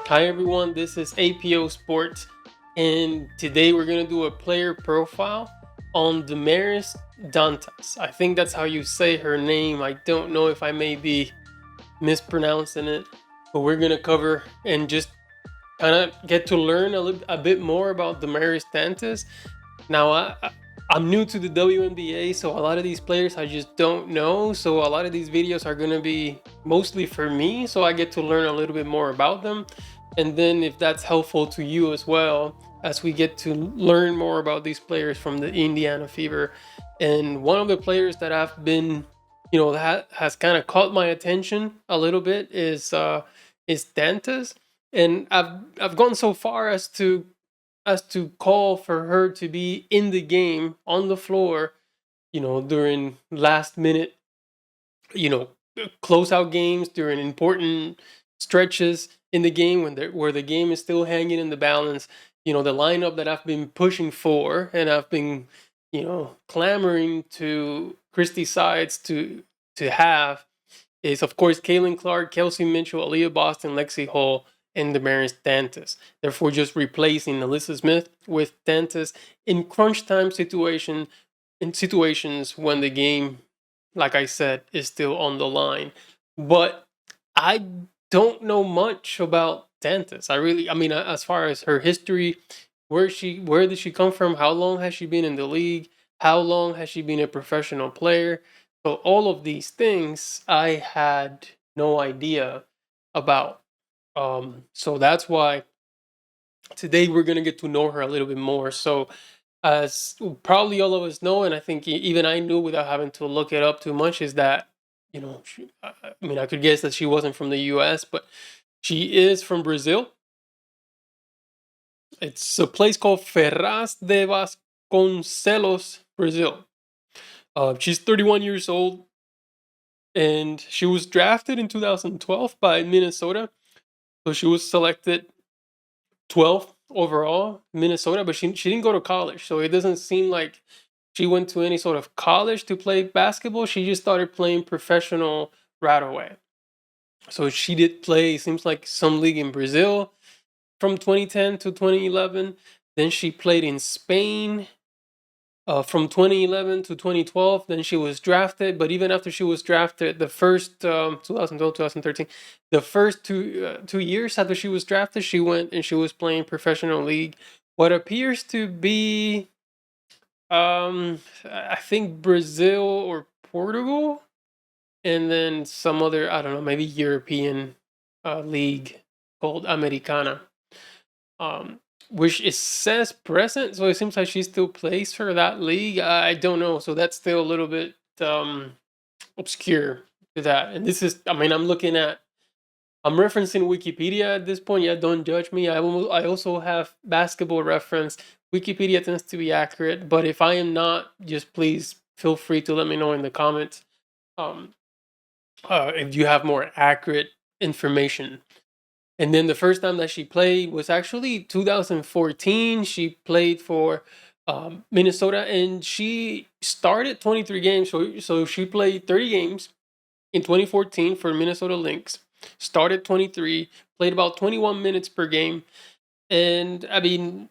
Hi everyone, this is APO Sports, and today we're gonna do a player profile on Damiris Dantas. I think that's how you say her name. I don't know if I may be mispronouncing it, but we're gonna cover and just kind of get to learn a bit more about Damiris Dantas. Now, I'm new to the WNBA, so a lot of these players I just don't know. So a lot of these videos are gonna be mostly for me, so I get to learn a little bit more about them. And then if that's helpful to you as well, as we get to learn more about these players from the Indiana Fever. And one of the players that I've been, that has kind of caught my attention a little bit is Dantas. And I've gone so far as to call for her to be in the game on the floor, during last minute, you know, closeout games, during important stretches in the game where the game is still hanging in the balance. The lineup that I've been pushing for and I've been, clamoring to Christy Sides to have is, of course, Kaylin Clark, Kelsey Mitchell, Aaliyah Boston, Lexi Hall, and Damaris Dantas. Therefore, just replacing Alyssa Smith with Dantas in crunch time in situations when the game, like I said, is still on the line. But I don't know much about Dantas. I mean, as far as her history, where did she come from? How long has she been in the league? How long has she been a professional player? So all of these things I had no idea about. So that's why today we're gonna get to know her a little bit more. So as probably all of us know, and I think even I knew without having to look it up too much, is that I mean, I could guess that she wasn't from the U.S., but she is from Brazil. It's a place called Ferraz de Vasconcelos, Brazil. She's 31 years old, and she was drafted in 2012 by Minnesota. So she was selected 12th overall, Minnesota, but she didn't go to college. So it doesn't seem like she went to any sort of college to play basketball. She just started playing professional right away. So she did play, seems like, some league in Brazil from 2010 to 2011. Then she played in Spain from 2011 to 2012. Then she was drafted, but even after she was drafted, the first 2012, 2013, the first 2 years after she was drafted, she went and she was playing professional league. What appears to be, I think Brazil or Portugal, and then some other, I don't know, maybe European league called Americana. Um, which it says present, so it seems like she still plays for that league. I don't know, so that's still a little bit obscure to that. And this is, I mean, I'm referencing Wikipedia at this point. Yeah, don't judge me. I also have Basketball Reference. Wikipedia tends to be accurate, but if I am not, just please feel free to let me know in the comments um, if you have more accurate information. And then the first time that she played was actually 2014. She played for Minnesota, and she started 23 games. So she played 30 games in 2014 for Minnesota Lynx. Started 23, played about 21 minutes per game, and I mean,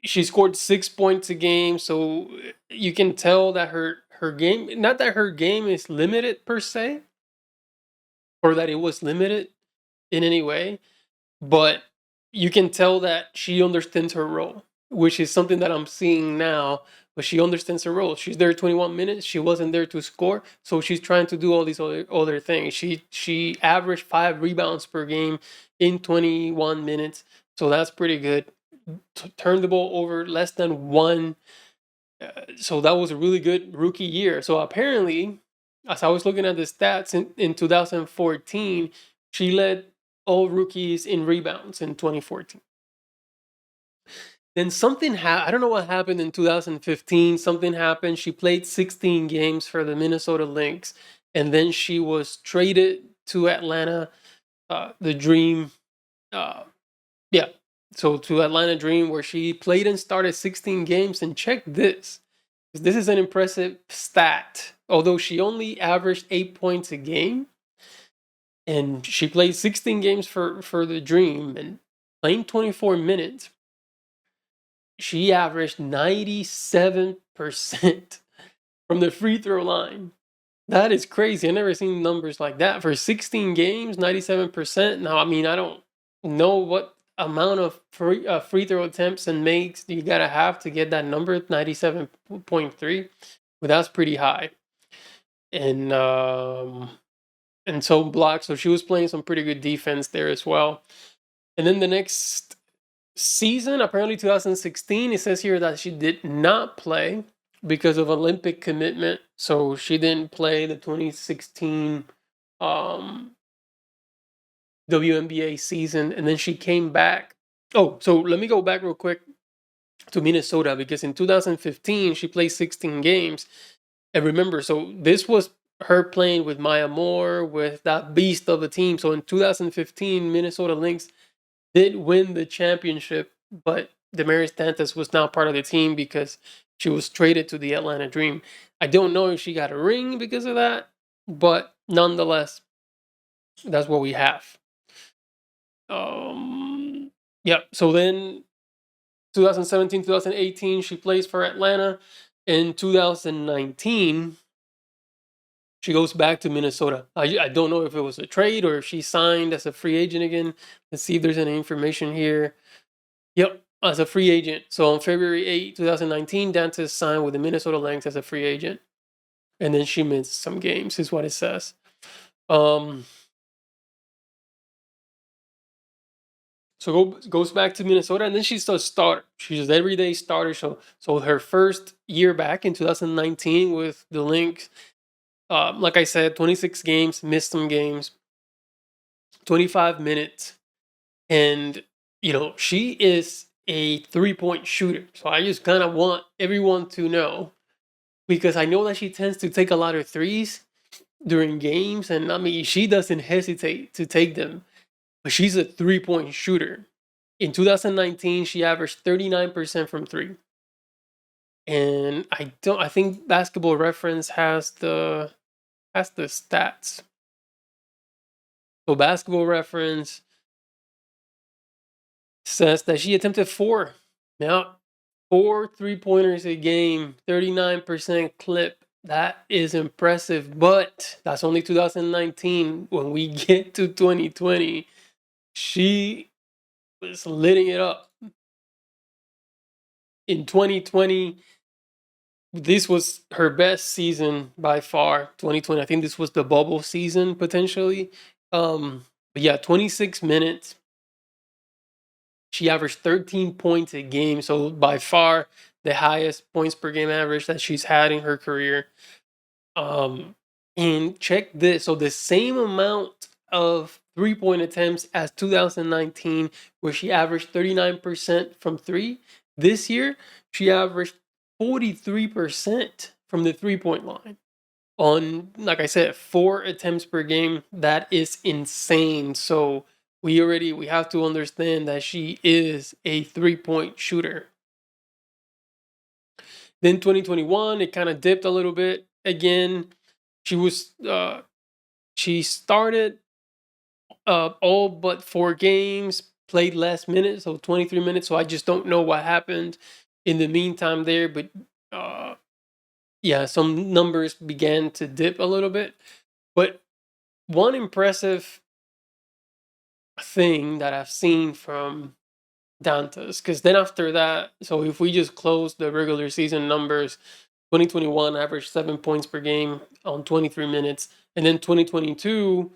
she scored 6 points a game. So you can tell that her game, not that her game is limited per se, or that it was limited in any way, but you can tell that she understands her role, which is something that I'm seeing now. But she understands her role. She's there 21 minutes. She wasn't there to score, so she's trying to do all these other things. She averaged 5 rebounds per game in 21 minutes, so that's pretty good. Turned the ball over less than one, so that was a really good rookie year. So apparently, as I was looking at the stats in 2014, she led all rookies in rebounds in 2014. Then I don't know what happened in 2015. Something happened. She played 16 games for the Minnesota Lynx, and then she was traded to Atlanta, the Dream. Yeah, so to Atlanta Dream, where she played and started 16 games. And check this. This is an impressive stat. Although she only averaged 8 points a game, And she played 16 games for the Dream, and playing 24 minutes, she averaged 97% from the free throw line. That is crazy. I never seen numbers like that for 16 games, 97%. Now, I mean, I don't know what amount of free throw attempts and makes you gotta have to get that number, 97.3, but that's pretty high. And so blocks. So she was playing some pretty good defense there as well. And then the next season, apparently 2016, it says here that she did not play because of Olympic commitment. So she didn't play the 2016 WNBA season, and then she came back. Oh, so let me go back real quick to Minnesota, because in 2015 she played 16 games. And remember, so this was her playing with Maya Moore, with that beast of a team. So in 2015, Minnesota Lynx did win the championship, but Damiris Dantas was now part of the team because she was traded to the Atlanta Dream. I don't know if she got a ring because of that, but nonetheless, that's what we have. Yeah. So then 2017, 2018, she plays for Atlanta. In 2019, she goes back to Minnesota. I don't know if it was a trade or if she signed as a free agent again. Let's see if there's any information here. Yep, as a free agent. So on February 8, 2019, Dantas signed with the Minnesota Lynx as a free agent. And then she missed some games, is what it says. So goes back to Minnesota, and then she's a starter. She's an everyday starter. So her first year back in 2019 with the Lynx, like I said, 26 games, missed some games, 25 minutes, and she is a 3-point shooter. So I just kind of want everyone to know, because I know that she tends to take a lot of threes during games, and I mean, she doesn't hesitate to take them, but she's a 3-point shooter. In 2019, she averaged 39% from three. And I think Basketball Reference has the stats. So Basketball Reference says that she attempted 4 3-pointers a game, 39% clip. That is impressive, but that's only 2019. When we get to 2020, she was lighting it up. In 2020, this was her best season by far. 2020, I think this was the bubble season potentially. But yeah, 26 minutes. She averaged 13 points a game, so by far the highest points per game average that she's had in her career. And check this. So the same amount of 3-point attempts as 2019, where she averaged 39% from three. This year, she averaged 43% from the 3-point line. On, like I said, 4 attempts per game. That is insane. So we have to understand that she is a 3-point shooter. Then 2021, it kind of dipped a little bit again. She started all but 4 games, played less minutes, so 23 minutes. So I just don't know what happened in the meantime there. But yeah, some numbers began to dip a little bit. But one impressive thing that I've seen from Dantas, because then after that, so if we just close the regular season numbers, 2021 averaged 7 points per game on 23 minutes. And then 2022,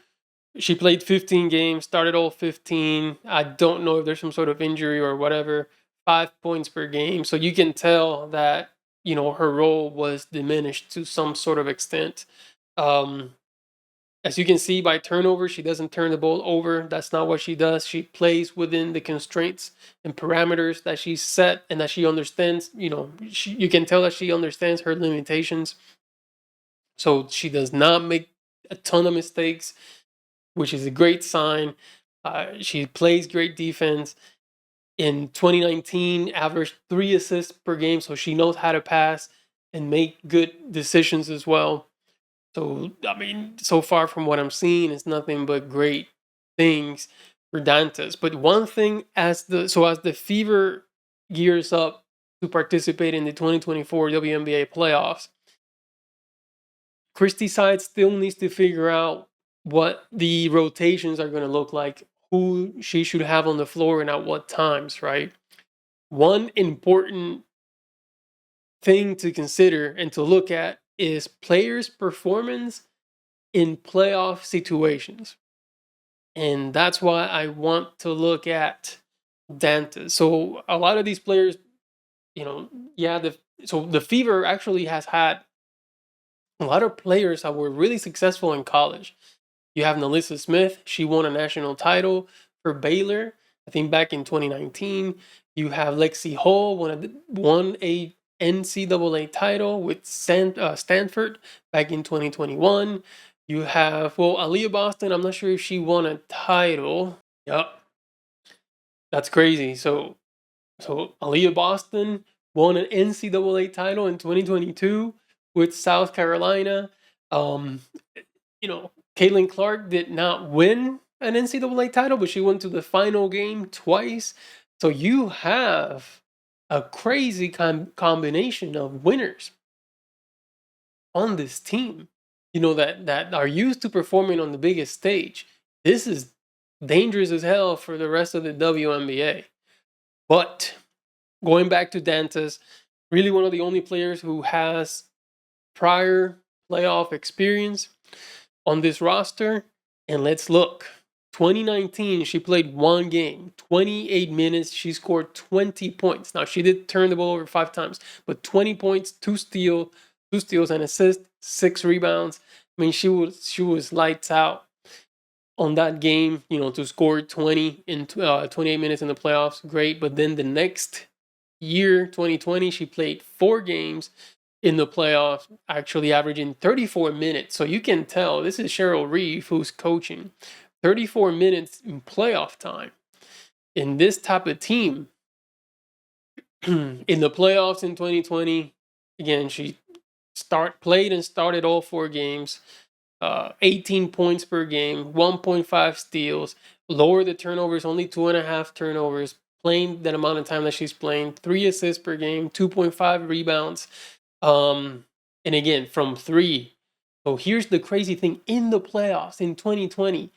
she played 15 games, started all 15. I don't know if there's some sort of injury or whatever. 5 points per game. So you can tell that, her role was diminished to some sort of extent. As you can see by turnover, she doesn't turn the ball over. That's not what she does. She plays within the constraints and parameters that she's set, and that she understands. You can tell that she understands her limitations. So she does not make a ton of mistakes, which is a great sign. She plays great defense. In 2019, averaged 3 assists per game, so she knows how to pass and make good decisions as well. So, I mean, so far from what I'm seeing, it's nothing but great things for Dantas. But one thing, as the Fever gears up to participate in the 2024 WNBA playoffs, Christie Side still needs to figure out what the rotations are going to look like, who she should have on the floor and at what times, right? One important thing to consider and to look at is players' performance in playoff situations. And that's why I want to look at Dantas. So a lot of these players, you know, yeah, so the Fever actually has had a lot of players that were really successful in college. You have Nalissa Smith. She won a national title for Baylor, I think back in 2019. You have Lexi Hall, won a NCAA title with Stanford back in 2021. You have, well, Aaliyah Boston. I'm not sure if she won a title. Yep, that's crazy. So Aaliyah Boston won an NCAA title in 2022 with South Carolina. Um, Caitlin Clark did not win an NCAA title, but she went to the final game twice. So you have a crazy combination of winners on this team, that are used to performing on the biggest stage. This is dangerous as hell for the rest of the WNBA. But going back to Dantas, really one of the only players who has prior playoff experience on this roster. And let's look. 2019, she played one game, 28 minutes. She scored 20 points. Now, she did turn the ball over 5 times, but 20 points, 2 steals and assists, 6 rebounds. I mean, she was lights out on that game, to score 20 in 28 minutes in the playoffs. Great. But then the next year, 2020, she played 4 games in the playoffs, actually averaging 34 minutes. So you can tell this is Cheryl Reeve who's coaching. 34 minutes in playoff time. In this type of team, in the playoffs in 2020, again, she played and started all 4 games. 18 points per game, 1.5 steals, lower the turnovers, only 2.5 turnovers, playing that amount of time that she's playing, 3 assists per game, 2.5 rebounds. And again, from 3. So here's the crazy thing. In the playoffs in 2020,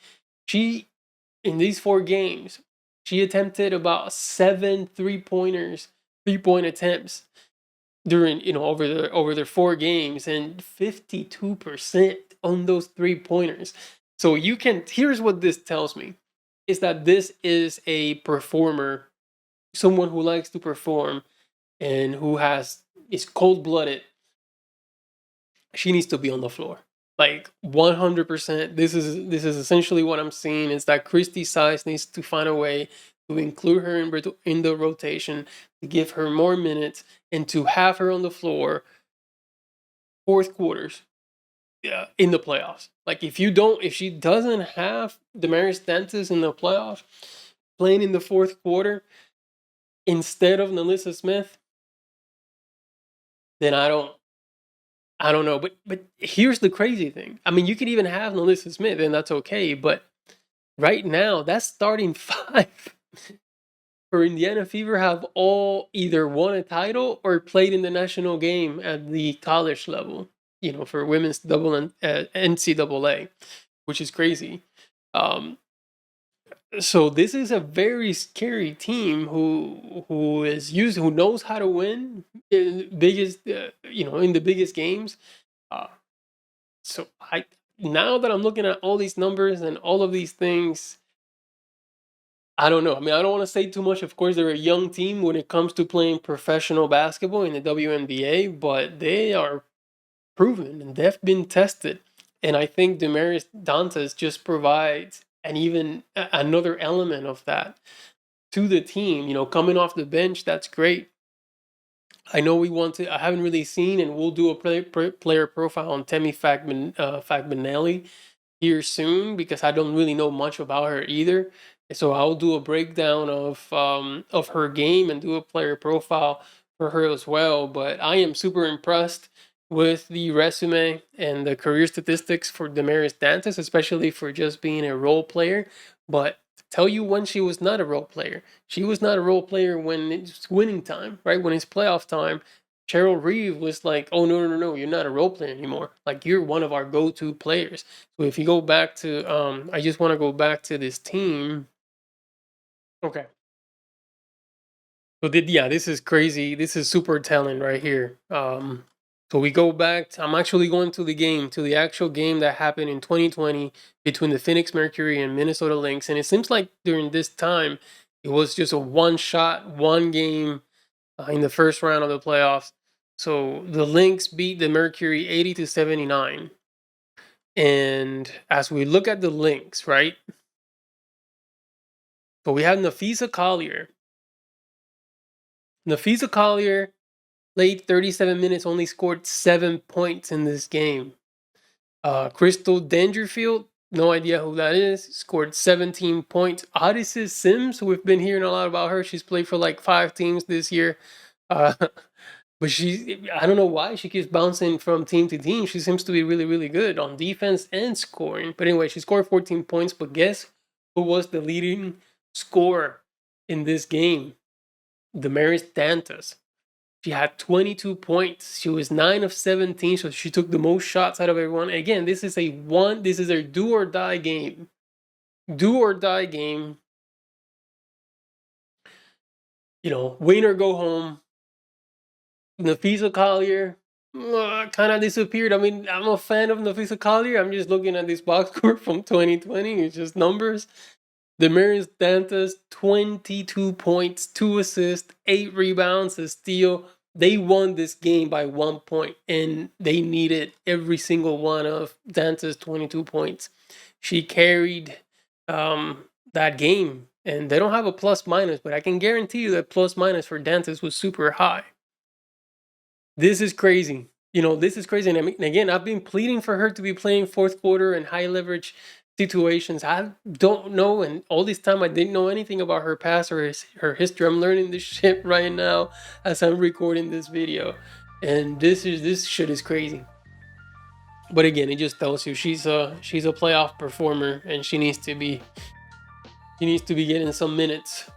in these 4 games, she attempted about 7 3-point attempts during, over their 4 games, and 52% on those 3-pointers. So here's what this tells me, is that this is a performer, someone who likes to perform and who is cold-blooded. She needs to be on the floor. Like 100%. This is essentially what I'm seeing, is that Christie Size needs to find a way to include her in the rotation, to give her more minutes, and to have her on the floor fourth quarters in the playoffs. Like if she doesn't have Damiris Dantas in the playoffs playing in the fourth quarter instead of Nalissa Smith, then I don't know. But here's the crazy thing. I mean, you could even have Nalissa Smith and that's okay, but right now that starting 5 for Indiana Fever have all either won a title or played in the national game at the college level, for women's NCAA, which is crazy. So this is a very scary team who knows how to win in in the biggest games. So now that I'm looking at all these numbers and all of these things, I don't know. I mean, I don't want to say too much. Of course, they're a young team when it comes to playing professional basketball in the WNBA, but they are proven and they've been tested. And I think Damiris Dantas just provides another element of that to the team. Coming off the bench, that's great. I know I haven't really seen, and we'll do a player profile on Temi Fagbenelli here soon, because I don't really know much about her either. So I'll do a breakdown of her game and do a player profile for her as well. But I am super impressed with the resume and the career statistics for Damiris Dantas, especially for just being a role player. But tell you when she was not a role player. She was not a role player when it's winning time, right? When it's playoff time. Cheryl Reeve was like, "Oh no, you're not a role player anymore. Like you're one of our go-to players." So if you go back to, I just want to go back to this team. Okay. So yeah, this is crazy. This is super telling right here. So we go back. I'm actually going to the game, to the actual game that happened in 2020 between the Phoenix Mercury and Minnesota Lynx, and it seems like during this time, it was just a one shot, one game in the first round of the playoffs. So the Lynx beat the Mercury 80-79, and as we look at the Lynx, right? So we have Nafisa Collier. Nafisa Collier played 37 minutes, only scored 7 points in this game. Crystal Dangerfield, no idea who that is, scored 17 points. Odyssey Sims, who we've been hearing a lot about her, she's played for like 5 teams this year. Uh, but I don't know why she keeps bouncing from team to team. She seems to be really, really good on defense and scoring. But anyway, she scored 14 points. But guess who was the leading scorer in this game? Damiris Dantas. She had 22 points. She was 9 of 17, so she took the most shots out of everyone. Again, this is a do or die game. Do or die game. Win or go home. Nafisa Collier kind of disappeared. I mean, I'm a fan of Nafisa Collier. I'm just looking at this box score from 2020. It's just numbers. Damiris Dantas, 22 points, 2 assists, 8 rebounds, a steal. They won this game by 1 point, and they needed every single one of Dantas' 22 points. She carried that game, and they don't have a plus minus, but I can guarantee you that plus minus for Dantas was super high. This is crazy. This is crazy. And I mean, again, I've been pleading for her to be playing fourth quarter and high leverage situations. I don't know, and all this time I didn't know anything about her past or her history. I'm learning this shit right now as I'm recording this video, and this shit is crazy. But again, it just tells you she's a playoff performer, and she needs to be getting some minutes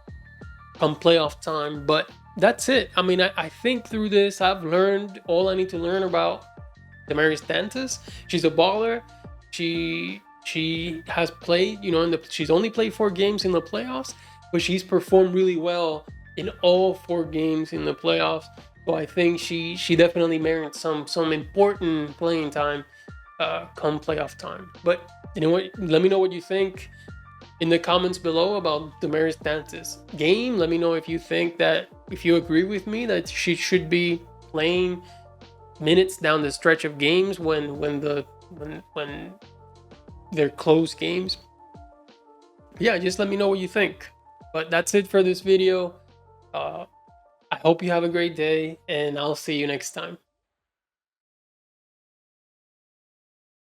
come playoff time. But that's it. I mean, I think through this, I've learned all I need to learn about Damiris Dantas. She's a baller. She has played, she's only played 4 games in the playoffs, but she's performed really well in all 4 games in the playoffs. So I think she definitely merits some important playing time come playoff time. But you know what? Let me know what you think in the comments below about Damiris Dantas' game. Let me know if you agree with me that she should be playing minutes down the stretch of games when they're close games. Yeah, just let me know what you think. But that's it for this video. I hope you have a great day, and I'll see you next time.